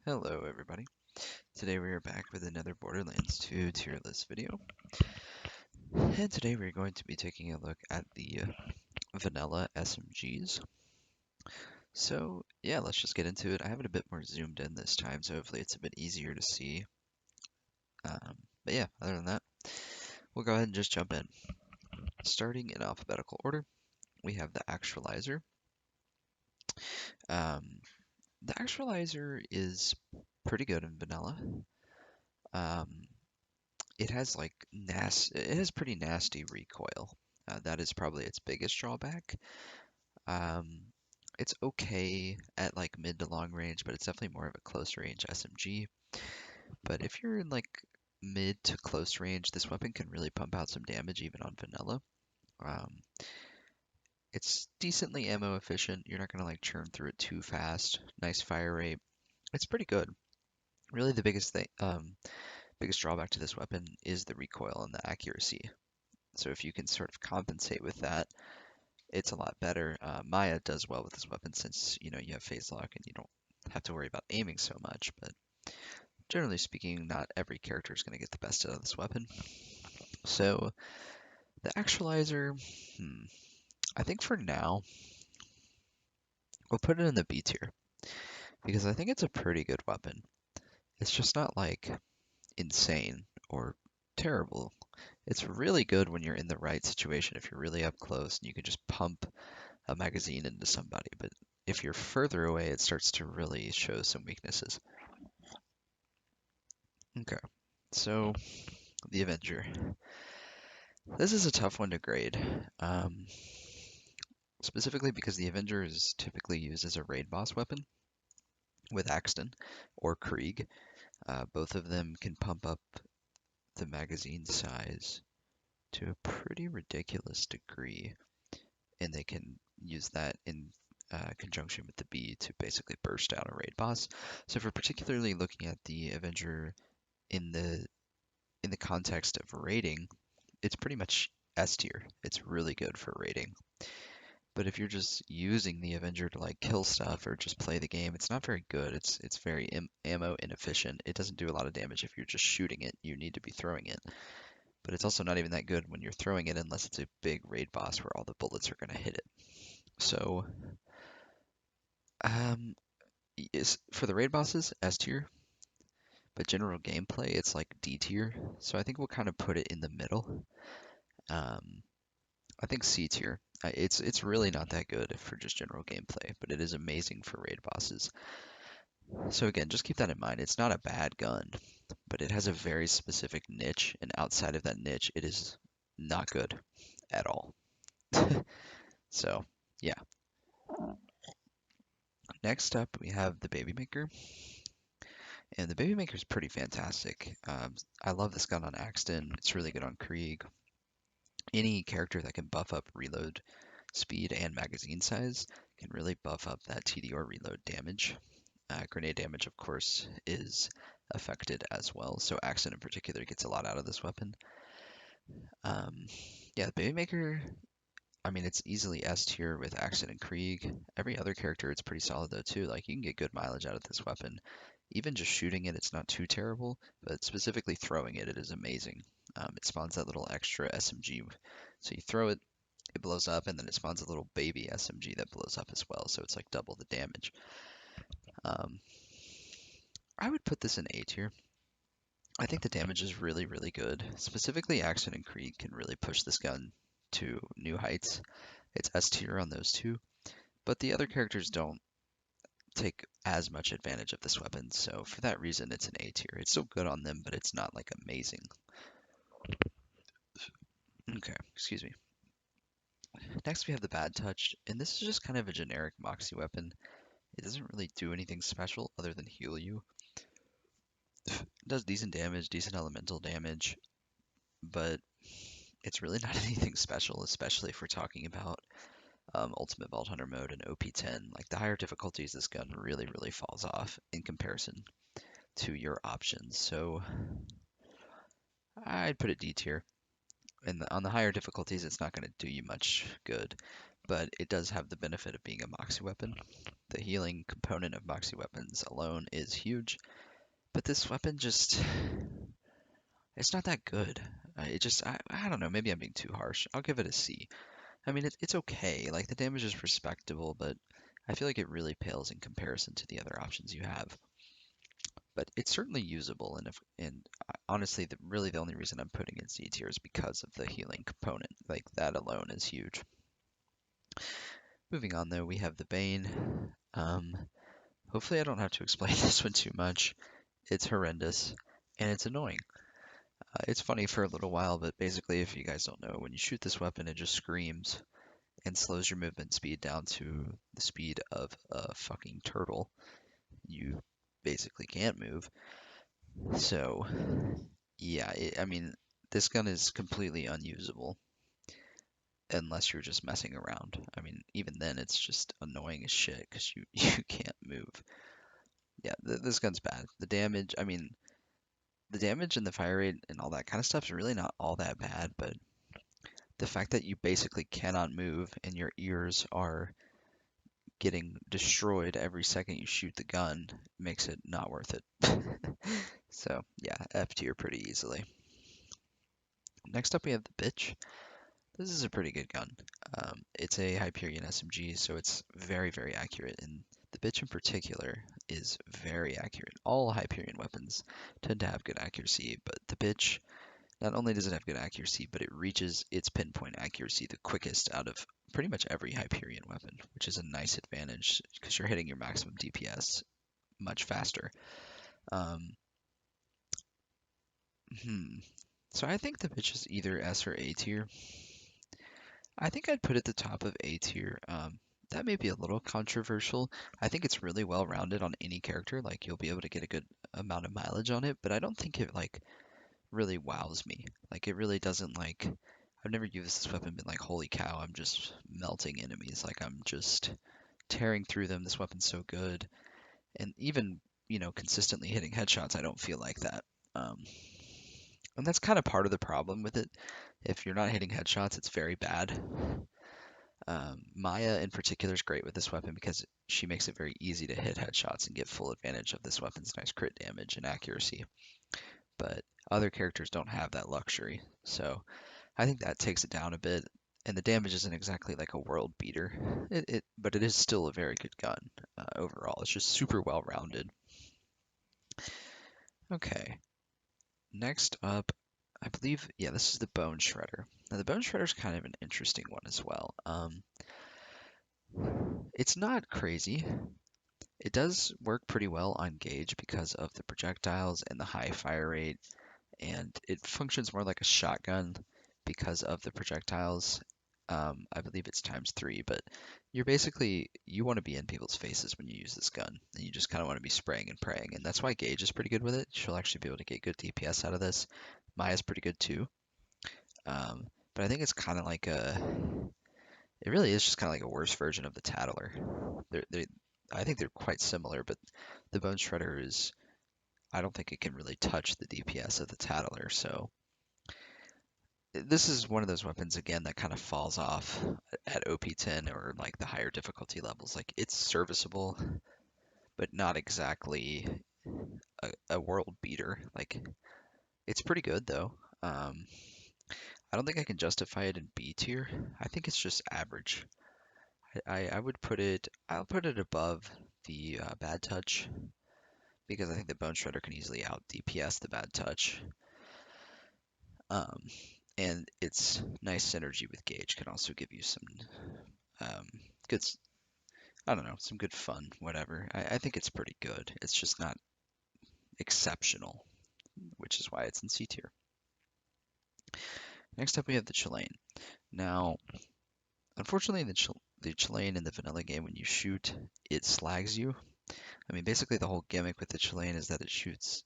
Hello everybody. Today we are back with another Borderlands 2 tier list video. And today we're going to be taking a look at the vanilla SMGs. So yeah, let's just get into it. I have it a bit more zoomed in this time, so hopefully it's a bit easier to see. But yeah, other than that, we'll go ahead and just jump in. Starting in alphabetical order, we have the Actualizer. Um, the Actualizer is pretty good in vanilla. Um, it has it has pretty nasty recoil. That is probably its biggest drawback. Um, it's okay at like mid to long range, but it's definitely more of a close range SMG. But if you're in like mid to close range, this weapon can really pump out some damage even on vanilla. Um, it's decently ammo efficient. You're not gonna like churn through it too fast. Nice fire rate. It's pretty good. Really, the biggest drawback to this weapon is the recoil and the accuracy. So if you can sort of compensate with that, it's a lot better. Maya does well with this weapon since you have phase lock and you don't have to worry about aiming so much. But generally speaking, not every character is going to get the best out of this weapon. So the actualizer, I think for now we'll put it in the B tier because I think it's a pretty good weapon. It's just not like insane or terrible. It's really good when you're in the right situation, if you're really up close and you can just pump a magazine into somebody. But if you're further away, it starts to really show some weaknesses. Okay, so the Avenger. This is a tough one to grade, um, specifically because the Avenger is typically used as a raid boss weapon with Axton or Krieg. Both of them can pump up the magazine size to a pretty ridiculous degree, and they can use that in conjunction with the B to basically burst out a raid boss. So if we're particularly looking at the Avenger in the context of raiding, it's pretty much S tier. It's really good for raiding. But if you're just using the Avenger to like kill stuff or just play the game, it's not very good. It's very ammo inefficient. It doesn't do a lot of damage if you're just shooting it. You need to be throwing it. But it's also not even that good when you're throwing it unless it's a big raid boss where all the bullets are going to hit it. So, um, for the raid bosses, S tier. But general gameplay, it's like D tier. So I think we'll kind of put it in the middle. Um, I think C tier. It's really not that good for just general gameplay, but it is amazing for raid bosses. So again, just keep that in mind. It's not a bad gun, but it has a very specific niche, and outside of that niche, it is not good at all. So yeah. Next up, we have the Baby Maker, and the Baby Maker is pretty fantastic. I love this gun on Axton. It's really good on Krieg. Any character that can buff up reload speed and magazine size can really buff up that TD or reload damage. Grenade damage, of course, is affected as well, so Axon in particular gets a lot out of this weapon. Um, yeah, the Baby Maker, I mean, it's easily S tier with Axon and Krieg. Every other character, it's pretty solid though too. Like you can get good mileage out of this weapon. Even just shooting it, it's not too terrible, but specifically throwing it, it is amazing. It spawns that little extra SMG. So you throw it, it blows up, and then it spawns a little baby SMG that blows up as well. So it's like double the damage. Um, I would put this in A tier. I think the damage is really, really good. Specifically, Axon and Krieg can really push this gun to new heights. It's S tier on those two, but the other characters don't take as much advantage of this weapon. So for that reason, it's an A tier. It's still good on them, but it's not like amazing. Okay, excuse me. Next, we have the Bad Touch, and this is just kind of a generic Moxie weapon. It doesn't really do anything special other than heal you. It does decent damage, decent elemental damage, but it's really not anything special, especially if we're talking about Ultimate Vault Hunter mode and OP10. Like the higher difficulties, this gun really, really falls off in comparison to your options. So I'd put it D tier. And on the higher difficulties, it's not going to do you much good. but it does have the benefit of being a moxie weapon. The healing component of moxie weapons alone is huge, but this weapon just, it's not that good. I don't know, maybe I'm being too harsh. I'll give it a C. I mean, it's okay. Like, the damage is respectable, but I feel like it really pales in comparison to the other options you have. But it's certainly usable, and honestly, really the only reason I'm putting in C tier is because of the healing component. Like, that alone is huge. Moving on, though, we have the Bane. Um, Hopefully I don't have to explain this one too much. It's horrendous, and it's annoying. It's funny for a little while, but basically, if you guys don't know, when you shoot this weapon, it just screams and slows your movement speed down to the speed of a fucking turtle. You basically can't move. So, yeah, I mean, this gun is completely unusable unless you're just messing around. I mean, even then, it's just annoying as shit because you, you can't move. Yeah, this gun's bad. The damage, I mean, the damage and the fire rate and all that kind of stuff is really not all that bad, but the fact that you basically cannot move and your ears are getting destroyed every second you shoot the gun makes it not worth it. So, yeah, F tier pretty easily. Next up, we have the bitch. This is a pretty good gun. It's a Hyperion SMG, so it's very, very accurate, and the bitch in particular is very accurate. All Hyperion weapons tend to have good accuracy, but the bitch, not only does it have good accuracy, but it reaches its pinpoint accuracy the quickest out of pretty much every Hyperion weapon, which is a nice advantage because you're hitting your maximum DPS much faster. Um, hmm. So I think the bitch is either S or A tier. I think I'd put it at the top of A tier. That may be a little controversial. I think it's really well rounded on any character. Like, you'll be able to get a good amount of mileage on it, but I don't think it like really wows me. Like, it really doesn't like. I've never used this weapon and been like, holy cow, I'm just melting enemies. Like, I'm just tearing through them. This weapon's so good. And even, consistently hitting headshots, I don't feel like that. Um, and that's kind of part of the problem with it. If you're not hitting headshots, it's very bad. Maya in particular is great with this weapon because she makes it very easy to hit headshots and get full advantage of this weapon's nice crit damage and accuracy. But other characters don't have that luxury, so I think that takes it down a bit. And the damage isn't exactly like a world beater, but it is still a very good gun overall. It's just super well rounded. Okay, next up, I believe, yeah, this is the Bone Shredder. Now the Bone Shredder is kind of an interesting one as well. It's not crazy. It does work pretty well on Gauge because of the projectiles and the high fire rate, and it functions more like a shotgun because of the projectiles. I believe it's times 3, but you want to be in people's faces when you use this gun, and you just kind of want to be spraying and praying, and that's why Gauge is pretty good with it. She'll actually be able to get good DPS out of this. Maya's pretty good too. But I think it's kind of like it really is just kind of like a worse version of the Tattler. I think they're quite similar, but the Bone Shredder is, I don't think it can really touch the DPS of the Tattler. So this is one of those weapons again that kind of falls off at OP10 or like the higher difficulty levels. Like, it's serviceable, but not exactly a world beater. Like, it's pretty good though. I don't think I can justify it in B tier. I think it's just average. I would put it, I'll put it above the Bad Touch because I think the Bone Shredder can easily out DPS the Bad Touch. Um, and its nice synergy with Gauge can also give you some um, good, I don't know, some good fun, whatever. I think it's pretty good. It's just not exceptional, which is why it's in C tier. Next up, we have the Chilean. Now, unfortunately, the Chilean in the vanilla game, when you shoot, it slags you. I mean, basically the whole gimmick with the Chilean is that it shoots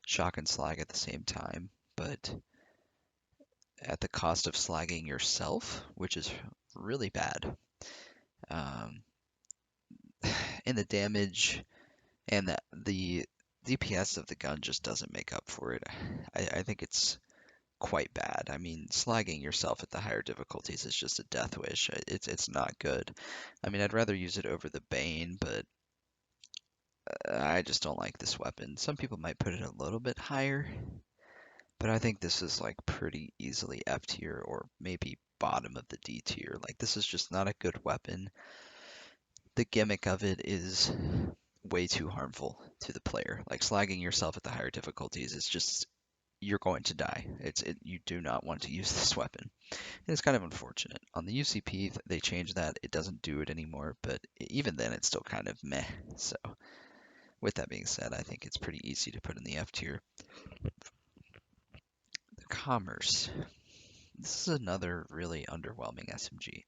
shock and slag at the same time, but at the cost of slagging yourself, which is really bad. Um, and the damage and the DPS of the gun just doesn't make up for it. I think it's quite bad. I mean, slagging yourself at the higher difficulties is just a death wish. It's not good. I mean, I'd rather use it over the Bane, but I just don't like this weapon. Some people might put it a little bit higher, but I think this is like pretty easily F tier or maybe bottom of the D tier. Like this is just not a good weapon. The gimmick of it is way too harmful to the player. Like slagging yourself at the higher difficulties is just you're going to die. You do not want to use this weapon. And it's kind of unfortunate. On the UCP, they changed that. It doesn't do it anymore, but even then, it's still kind of meh. So, with that being said, I think it's pretty easy to put in the F tier. The Commerce. This is another really underwhelming SMG.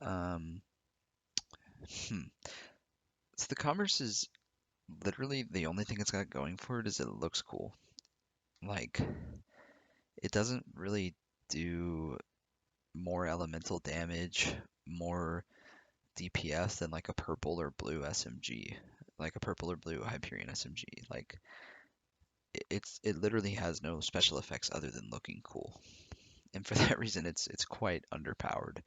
Um, hmm. So the Commerce is literally the only thing it's got going for it is it looks cool. Like, it doesn't really do more elemental damage, more DPS than like a purple or blue SMG, like a purple or blue Hyperion SMG. Like it literally has no special effects other than looking cool, and for that reason, it's quite underpowered.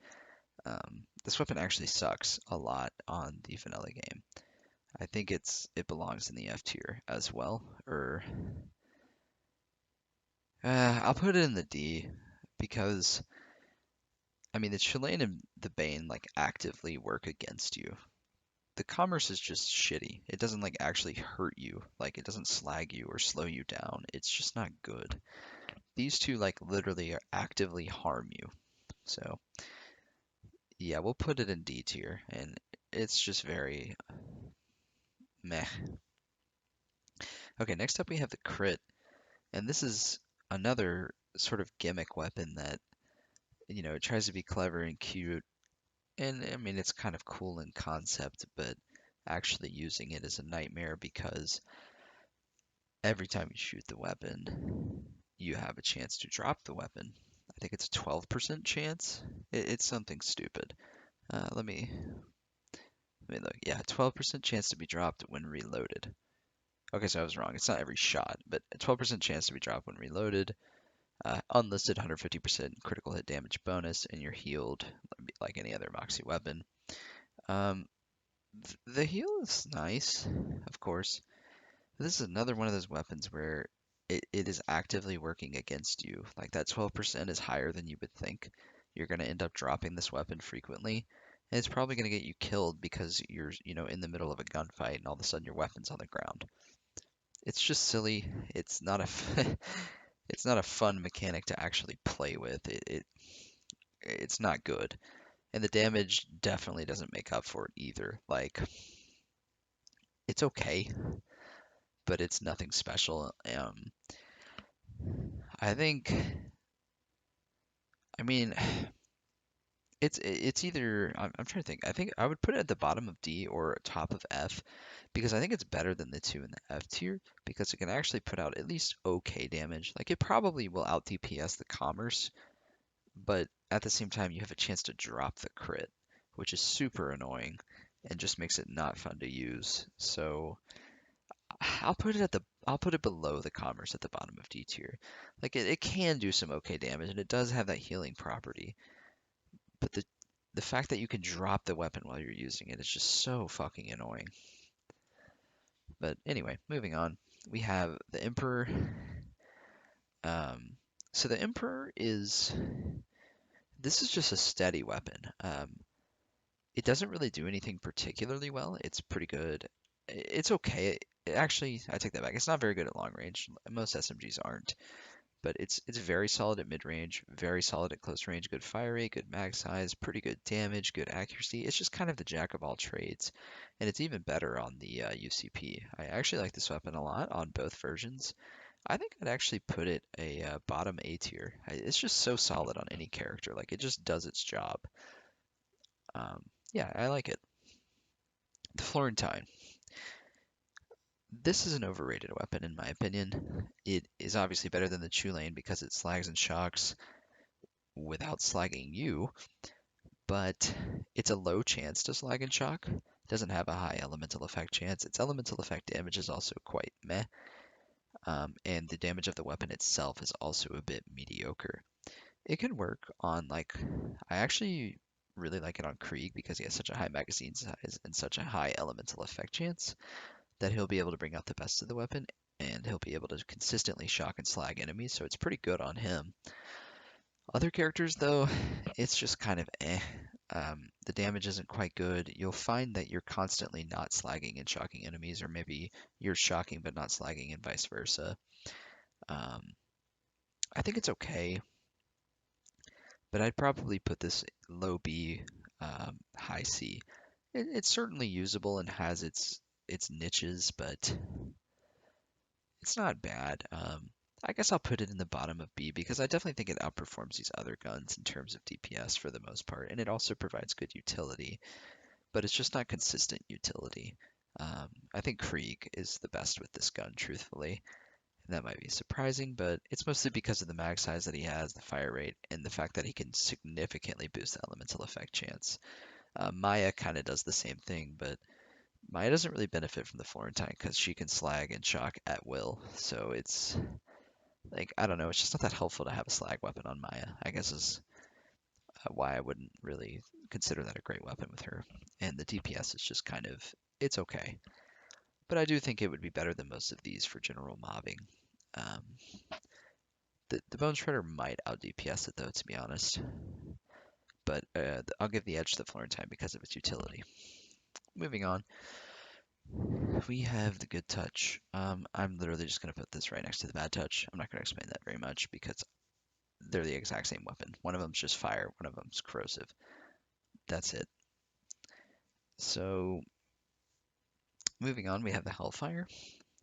This weapon actually sucks a lot on the vanilla game. I think it belongs in the F tier as well, or I'll put it in the D because I mean the Chilean and the Bane like actively work against you. The commerce is just shitty. It doesn't like actually hurt you. Like it doesn't slag you or slow you down. It's just not good. These two like literally actively harm you. So yeah, we'll put it in D tier and it's just very meh. Okay, next up we have the crit, and this is another sort of gimmick weapon that, it tries to be clever and cute. And I mean, it's kind of cool in concept, but actually using it is a nightmare because every time you shoot the weapon, you have a chance to drop the weapon. I think it's a 12% chance. It's something stupid. Let me look. Yeah, 12% chance to be dropped when reloaded. Okay, so I was wrong. It's not every shot, but a 12% chance to be dropped when reloaded. Unlisted 150% critical hit damage bonus, and you're healed like any other Moxie weapon. Um, the heal is nice, of course. This is another one of those weapons where it is actively working against you. Like that 12% is higher than you would think. You're going to end up dropping this weapon frequently. And it's probably going to get you killed because you're, in the middle of a gunfight and all of a sudden your weapon's on the ground. It's just silly. It's not a it's not a fun mechanic to actually play with. It's not good. And the damage definitely doesn't make up for it either. Like it's okay, but it's nothing special. I think I mean it's either I'm trying to think. I think I would put it at the bottom of D or top of F because I think it's better than the two in the F tier because it can actually put out at least okay damage. Like it probably will out DPS the commerce, but at the same time you have a chance to drop the crit, which is super annoying and just makes it not fun to use. So I'll put it below the commerce at the bottom of D tier. Like it can do some okay damage and it does have that healing property, but the fact that you can drop the weapon while you're using it is just so fucking annoying. But anyway, moving on. We have the Emperor. Um, so the Emperor this is just a steady weapon. It doesn't really do anything particularly well. It's pretty good. It's okay. Actually, I take that back. It's not very good at long range. Most SMGs aren't, but it's very solid at mid range, very solid at close range, good fire rate, good mag size, pretty good damage, good accuracy. It's just kind of the jack of all trades, and it's even better on the UCP. I actually like this weapon a lot on both versions. I think I'd actually put it a bottom A tier. It's just so solid on any character. Like it just does its job. Um, yeah, I like it. The Florentine. This is an overrated weapon in my opinion. It is obviously better than the Chulane because it slags and shocks without slagging you, but it's a low chance to slag and shock. It doesn't have a high elemental effect chance. Its elemental effect damage is also quite meh. and the damage of the weapon itself is also a bit mediocre. It can work on like, I actually really like it on Krieg because he has such a high magazine size and such a high elemental effect chance that he'll be able to bring out the best of the weapon and he'll be able to consistently shock and slag enemies, so it's pretty good on him. Other characters, though, it's just kind of eh. The damage isn't quite good. You'll find that you're constantly not slagging and shocking enemies, or maybe you're shocking but not slagging and vice versa. Um, I think it's okay, but I'd probably put this low B, high C. It's certainly usable and has its niches, but it's not bad. I guess I'll put it in the bottom of B because I definitely think it outperforms these other guns in terms of DPS for the most part, and it also provides good utility, but it's just not consistent utility. I think Krieg is the best with this gun, truthfully. And that might be surprising, but it's mostly because of the mag size that he has, the fire rate, and the fact that he can significantly boost the elemental effect chance. Maya kind of does the same thing, but Maya doesn't really benefit from the Florentine because she can slag and shock at will. So it's like, I don't know, it's just not that helpful to have a slag weapon on Maya, I guess is why I wouldn't really consider that a great weapon with her. And the DPS is just kind of, it's okay. But I do think it would be better than most of these for general mobbing. Um, the Bone Shredder might out DPS it though, to be honest. But I'll give the edge to the Florentine because of its utility. Moving on, we have the Good Touch. I'm literally just going to put this right next to the Bad Touch. I'm not going to explain that very much because they're the exact same weapon. One of them's just fire, one of them's corrosive. That's it. So moving on, we have the Hellfire.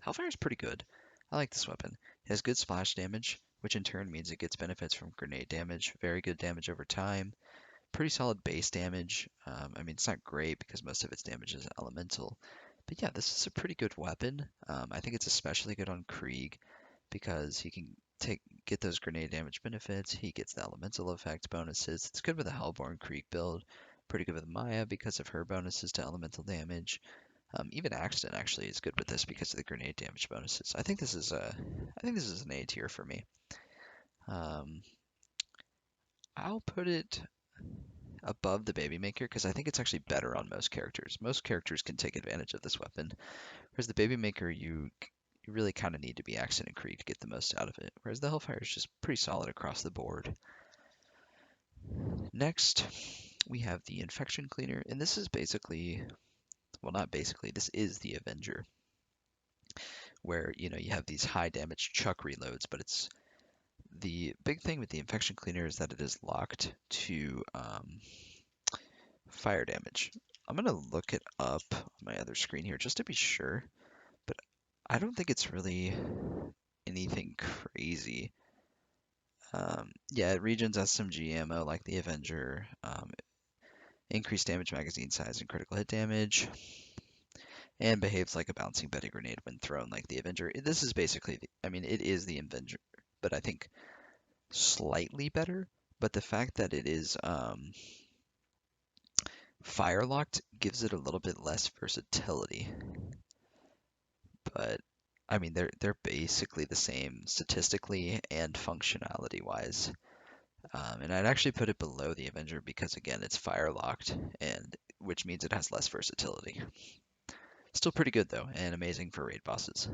Hellfire is pretty good. I like this weapon. It has good splash damage, which in turn means it gets benefits from grenade damage, very good damage over time, pretty solid base damage. I mean, it's not great because most of its damage is elemental, but yeah, this is a pretty good weapon. I think it's especially good on Krieg because he can get those grenade damage benefits. He gets the elemental effect bonuses. It's good with a Hellborn Krieg build. Pretty good with Maya because of her bonuses to elemental damage. Even Axton actually is good with this because of the grenade damage bonuses. I think this is an A tier for me. Um, I'll put it above the Baby Maker because I think it's actually better on most characters. Most characters can take advantage of this weapon, whereas the Baby Maker you really kind of need to be Axton and Krieg to get the most out of it. Whereas the Hellfire is just pretty solid across the board. Next, we have the Infection Cleaner, and this is basically, well, not basically, this is the Avenger, where you have these high damage chuck reloads, but it's the big thing with the Infection Cleaner is that it is locked to fire damage. I'm gonna look it up on my other screen here just to be sure, but I don't think it's really anything crazy. Yeah, it regens SMG ammo like the Avenger, increased damage magazine size and critical hit damage, and behaves like a bouncing Betty grenade when thrown like the Avenger. This is basically, I mean, it is the Avenger, but I think slightly better. But the fact that it is fire locked gives it a little bit less versatility. But I mean, they're basically the same statistically and functionality wise. And I'd actually put it below the Avenger because again, it's fire locked, and which means it has less versatility. Still pretty good though, and amazing for raid bosses.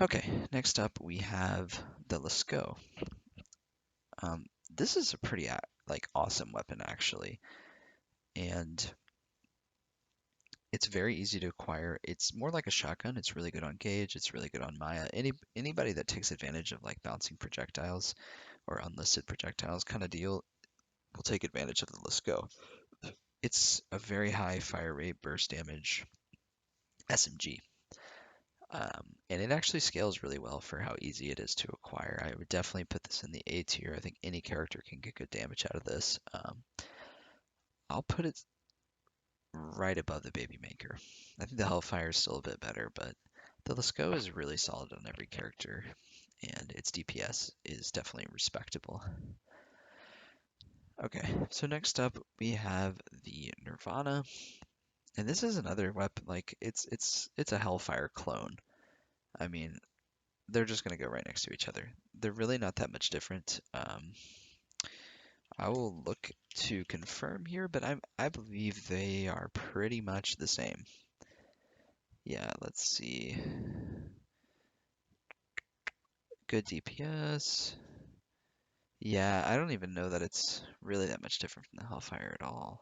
Okay, next up we have the Lascaux. This is a pretty like awesome weapon actually, and it's very easy to acquire. It's more like a shotgun. It's really good on Gauge. It's really good on Maya. Anybody that takes advantage of like bouncing projectiles or unlisted projectiles kind of deal will take advantage of the Lascaux. It's a very high fire rate, burst damage SMG. And it actually scales really well for how easy it is to acquire. I would definitely put this in the A tier. I think any character can get good damage out of this. I'll put it right above the Baby Maker. I think the Hellfire is still a bit better, but the Lascaux is really solid on every character, and its DPS is definitely respectable. Okay, so next up we have the Nirvana, and this is another weapon. Like it's a Hellfire clone. I mean, they're just gonna go right next to each other. They're really not that much different. I will look to confirm here, but I believe they are pretty much the same. Yeah, let's see. Good DPS. Yeah, I don't even know that it's really that much different from the Hellfire at all.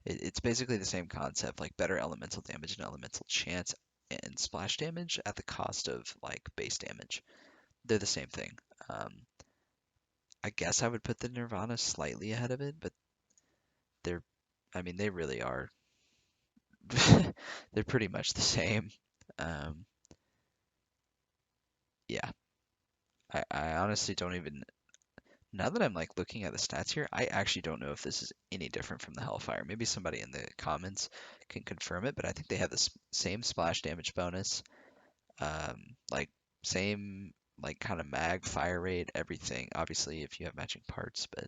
It's basically the same concept, like better elemental damage and elemental chance and splash damage at the cost of like base damage. They're the same thing. Um, I guess I would put the Nirvana slightly ahead of it, but they're, I mean, they really are. They're pretty much the same. Um, yeah, I honestly don't even. Now that I'm like looking at the stats here, I actually don't know if this is any different from the Hellfire. Maybe somebody in the comments can confirm it, but I think they have the same splash damage bonus, like same like kind of mag, fire rate, everything. Obviously, if you have matching parts, but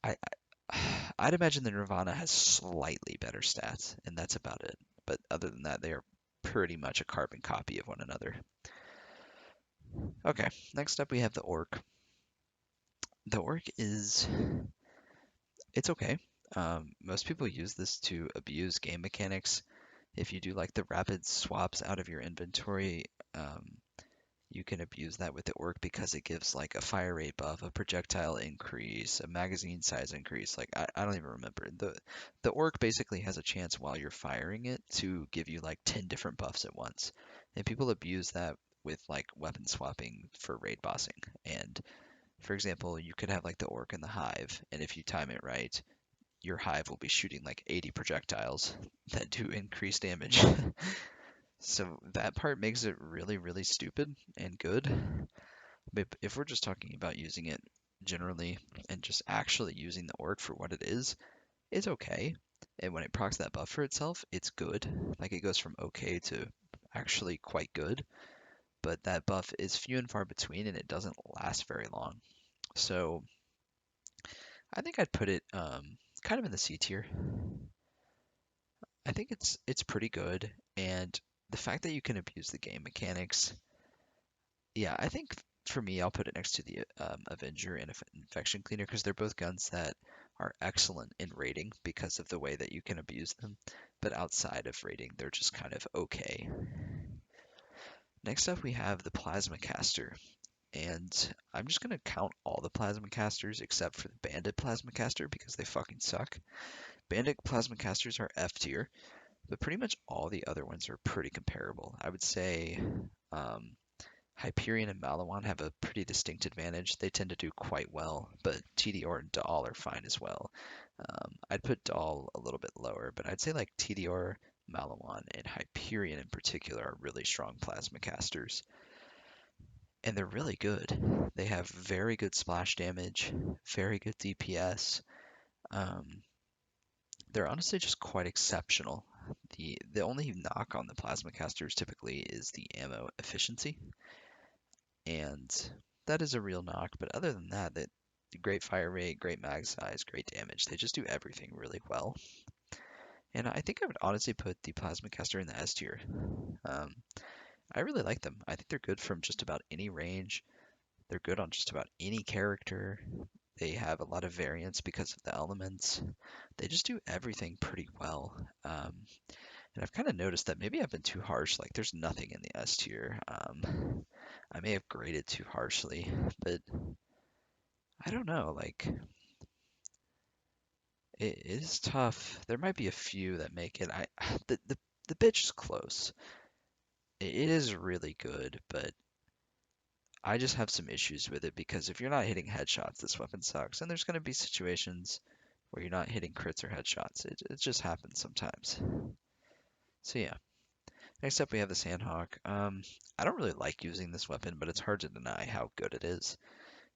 I I'd imagine the Nirvana has slightly better stats, and that's about it. But other than that, they are pretty much a carbon copy of one another. Okay, next up we have the Orc. The Orc is it's okay. Most people use this to abuse game mechanics. If you do like the rapid swaps out of your inventory, um, you can abuse that with the orc because it gives like a fire rate buff, a projectile increase, a magazine size increase. Like I don't even remember. The orc basically has a chance while you're firing it to give you like 10 different buffs at once. And people abuse that with like weapon swapping for raid bossing. And for example, you could have like the orc in the hive, and if you time it right, your hive will be shooting like 80 projectiles that do increased damage. So that part makes it really, really stupid and good. But if we're just talking about using it generally and just actually using the orc for what it is, it's okay. And when it procs that buff for itself, it's good. Like it goes from okay to actually quite good. But that buff is few and far between and it doesn't last very long. So I think I'd put it kind of in the C tier. I think it's pretty good, and the fact that you can abuse the game mechanics, yeah, I think for me, I'll put it next to the Avenger and Infection Cleaner because they're both guns that are excellent in raiding because of the way that you can abuse them. But outside of raiding, they're just kind of okay. Next up, we have the Plasma Caster, and I'm just gonna count all the Plasma Casters except for the Bandit Plasma Caster because they fucking suck. Bandit Plasma Casters are F tier. But pretty much all the other ones are pretty comparable. I would say um, Hyperion and Malawan have a pretty distinct advantage. They tend to do quite well, but TDR and Dahl are fine as well. I'd put Dahl a little bit lower, but I'd say like TDR, Malawan, and Hyperion in particular are really strong plasma casters. And they're really good. They have very good splash damage, very good DPS. Um, they're honestly just quite exceptional. The only knock on the plasma casters typically is the ammo efficiency, and that is a real knock. But other than that, that great fire rate, great mag size, great damage. They just do everything really well. And I think I would honestly put the plasma caster in the S tier. Um, I really like them. I think they're good from just about any range. They're good on just about any character. They have a lot of variance because of the elements. They just do everything pretty well. And I've kind of noticed that maybe I've been too harsh. Like, there's nothing in the S tier. I may have graded too harshly, but I don't know. Like, it is tough. There might be a few that make it. The bitch is close. It is really good, but I just have some issues with it because if you're not hitting headshots, this weapon sucks. And there's going to be situations where you're not hitting crits or headshots. It just happens sometimes. So yeah. Next up, we have the Sandhawk. I don't really like using this weapon, but it's hard to deny how good it is.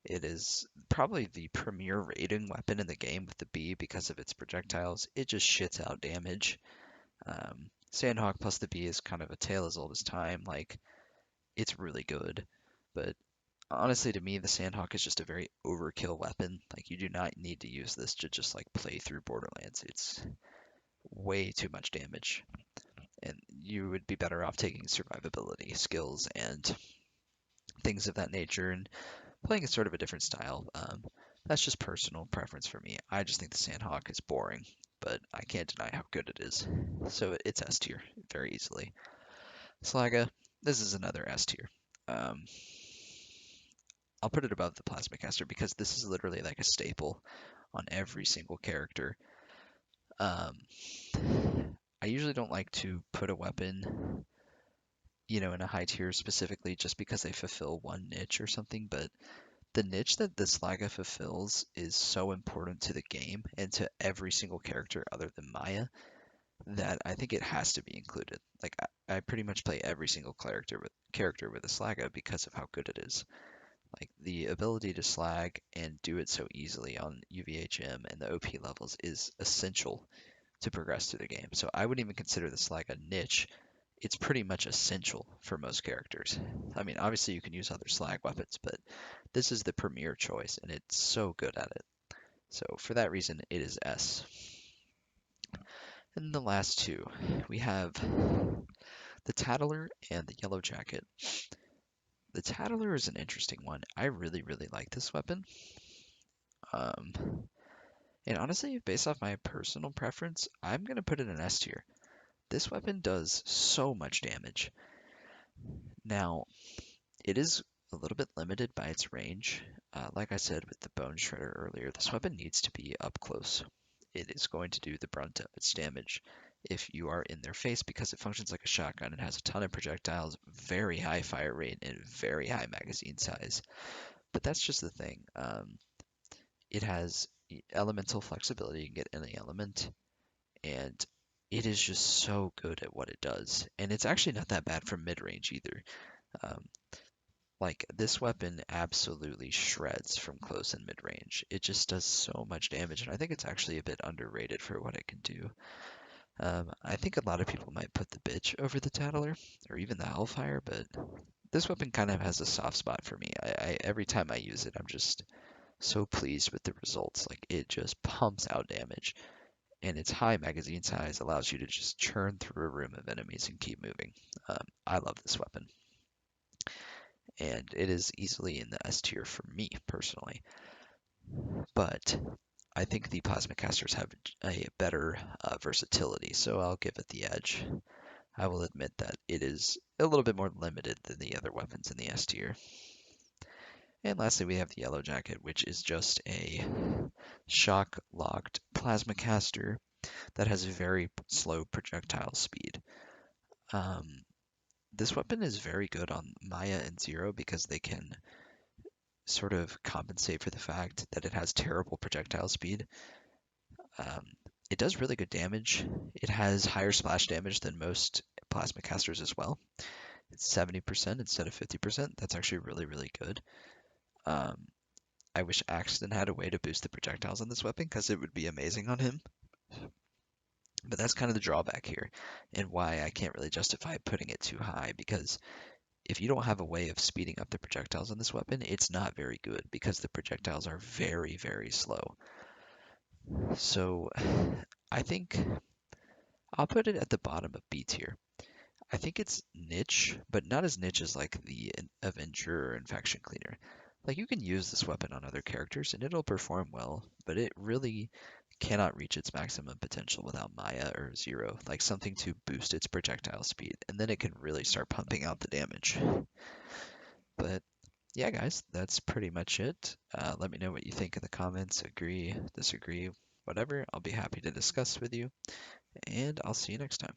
It is probably the premier raiding weapon in the game with the B because of its projectiles. It just shits out damage. Sandhawk plus the B is kind of a tale as old as time. Like, it's really good. But honestly, to me, the Sandhawk is just a very overkill weapon. Like, you do not need to use this to just like play through Borderlands. It's way too much damage. and you would be better off taking survivability skills and things of that nature and playing a sort of a different style. That's just personal preference for me. I just think the Sandhawk is boring, but I can't deny how good it is. So it's S tier very easily. Slaga, this is another S tier. Um, I'll put it above the Plasma Caster because this is literally like a staple on every single character. Um, I usually don't like to put a weapon, in a high tier specifically just because they fulfill one niche or something, but the niche that the Slaga fulfills is so important to the game and to every single character other than Maya that I think it has to be included. Like I pretty much play every single character with a Slaga because of how good it is. Like the ability to slag and do it so easily on UVHM and the OP levels is essential to progress through the game. So I wouldn't even consider the slag a niche. It's pretty much essential for most characters. I mean, obviously you can use other slag weapons, but this is the premier choice and it's so good at it. So for that reason, it is S. And the last two, we have the Tattler and the Yellow Jacket. The Tattler is an interesting one. I really, really like this weapon. Um, and honestly, based off my personal preference, I'm going to put it in S tier. This weapon does so much damage. Now, it is a little bit limited by its range. Like I said with the Bone Shredder earlier, this weapon needs to be up close. It is going to do the brunt of its damage if you are in their face because it functions like a shotgun. It has a ton of projectiles, very high fire rate, and very high magazine size. But that's just the thing. It has elemental flexibility. You can get any element, and it is just so good at what it does. And it's actually not that bad from mid range either. Um, like this weapon absolutely shreds from close and mid range. It just does so much damage, and I think it's actually a bit underrated for what it can do. I think a lot of people might put the bitch over the Tattler or even the Hellfire, but this weapon kind of has a soft spot for me. Every time I use it, I'm just so pleased with the results. Like it just pumps out damage, and its high magazine size allows you to just churn through a room of enemies and keep moving. I love this weapon, and it is easily in the S tier for me personally. But I think the Plasma Casters have a better versatility, so I'll give it the edge. I will admit that it is a little bit more limited than the other weapons in the S tier. And lastly, we have the Yellow Jacket, which is just a shock-locked plasma caster that has very slow projectile speed. Um, this weapon is very good on Maya and Zero because they can sort of compensate for the fact that it has terrible projectile speed. Um, it does really good damage. It has higher splash damage than most plasma casters as well. It's 70% instead of 50%. That's actually really, really good. Um, I wish Axton had a way to boost the projectiles on this weapon because it would be amazing on him. But that's kind of the drawback here and why I can't really justify putting it too high because if you don't have a way of speeding up the projectiles on this weapon, it's not very good because the projectiles are very, very slow. So I think I'll put it at the bottom of B tier. I think it's niche, but not as niche as like the Avenger or Infection Cleaner. Like you can use this weapon on other characters and it'll perform well, but it really cannot reach its maximum potential without Maya or Zero, like something to boost its projectile speed, and then it can really start pumping out the damage. But yeah, guys, that's pretty much it. Let me know what you think in the comments. Agree, disagree, whatever. I'll be happy to discuss with you, and I'll see you next time.